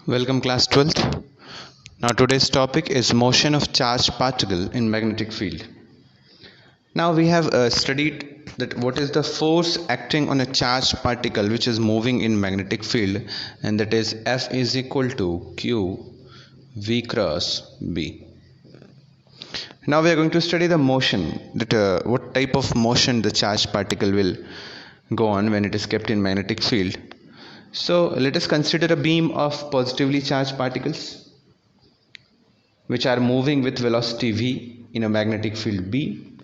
Welcome class 12th. Now today's topic is motion of charged particle in magnetic field. Now we have studied that what is the force acting on a charged particle which is moving in magnetic field, and that is F is equal to Q V cross B. Now we are going to study the motion, that what type of motion the charged particle will go on when it is kept in magnetic field. So let us consider a beam of positively charged particles which are moving with velocity v in a magnetic field B.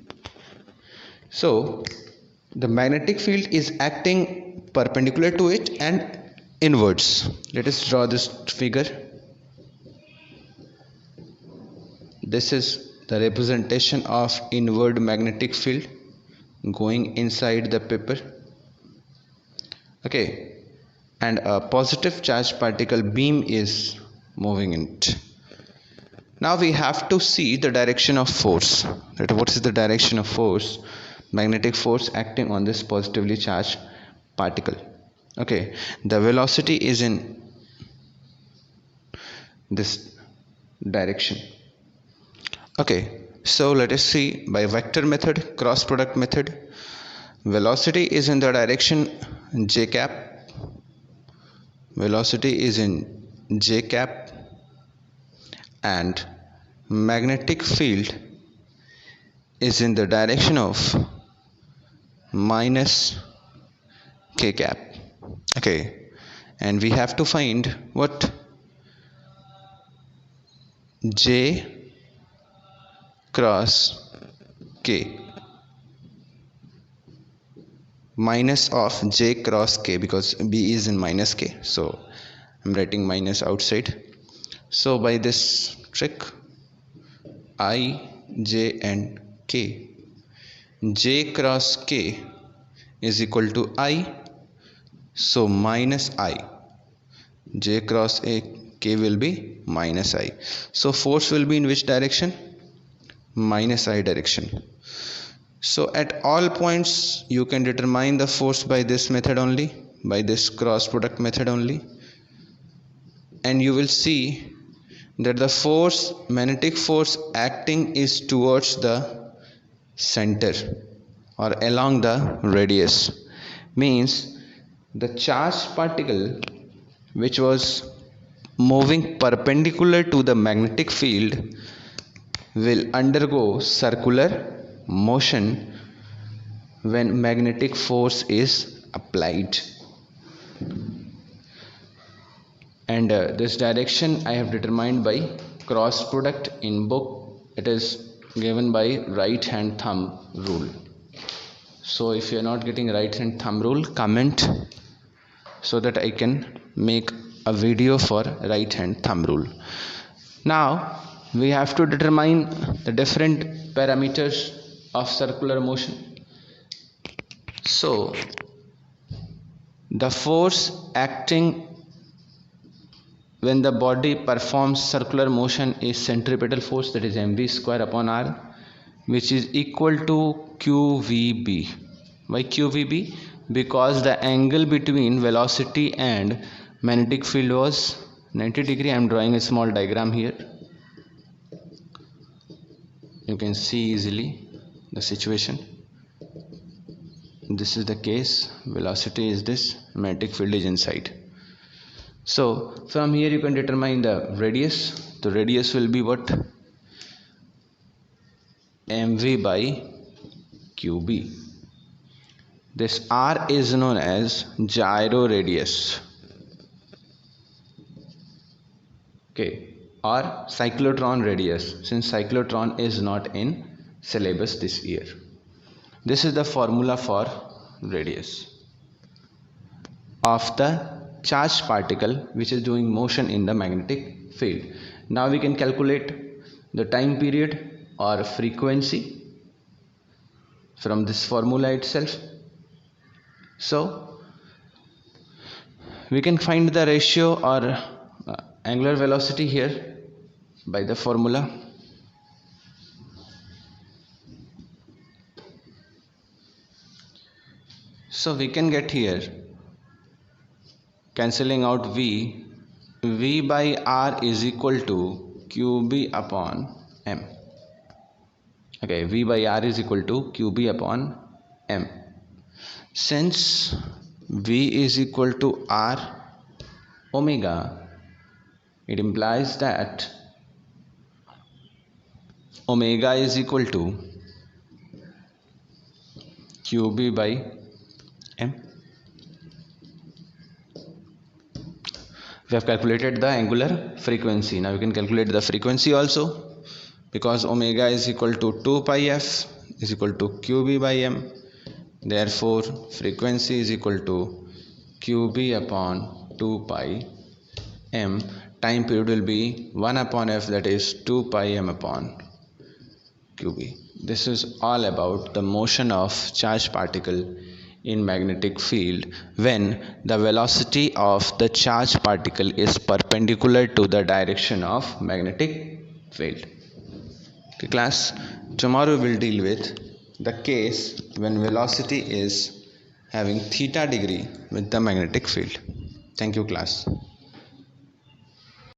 So the magnetic field is acting perpendicular to it and inwards. Let us draw this figure. This is the representation of inward magnetic field going inside the paper. Okay, and a positive charged particle beam is moving in it. Now we have to see the direction of force. What is the direction of force? Magnetic force acting on this positively charged particle. Okay, the velocity is in this direction. Okay, so let us see by vector method, cross product method. Velocity is in the direction j cap. Velocity is in j cap, and magnetic field is in the direction of minus k cap. Okay, and we have to find what j cross k, minus of j cross k, because b is in minus k, so I'm writing minus outside. So by this trick, I, j and k, j cross k is equal to I, so minus I, j cross k will be minus I. So force will be in which direction? Minus I direction. So at all points you can determine the force by this method only, by this cross product method only, and you will see that the force, magnetic force acting is towards the center or along the radius. Means the charged particle which was moving perpendicular to the magnetic field will undergo circular motion when magnetic force is applied. And this direction I have determined by cross product. In book it is given by right hand thumb rule. So if you are not getting right hand thumb rule, comment so that I can make a video for right hand thumb rule. Now we have to determine the different parameters of circular motion. So the force acting when the body performs circular motion is centripetal force, that is mv square upon r, which is equal to qvb. Why qvb? Because the angle between velocity and magnetic field was 90 degree. I am drawing a small diagram here. You can see easily the situation. This is the case, velocity is this, magnetic field is inside. So from here you can determine the radius. The radius will be what? mv by qb. This r is known as gyro radius. Okay, or cyclotron radius, since cyclotron is not in syllabus this year. This is the formula for radius of the charged particle which is doing motion in the magnetic field. Now we can calculate the time period or frequency from this formula itself. So we can find the ratio or angular velocity here by the formula. So we can get here, cancelling out v, V by R is equal to QB upon M. Okay, V by R is equal to QB upon M. Since V is equal to R omega, it implies that omega is equal to QB by M. We have calculated the angular frequency. Now we can calculate the frequency also, because omega is equal to 2 pi f is equal to QB by M. Therefore frequency is equal to QB upon 2 pi M. Time period will be 1 upon f, that is 2 pi M upon QB. This is all about the motion of charged particle in magnetic field when the velocity of the charged particle is perpendicular to the direction of magnetic field. Okay, class, tomorrow we will deal with the case when velocity is having theta degree with the magnetic field. Thank you, class.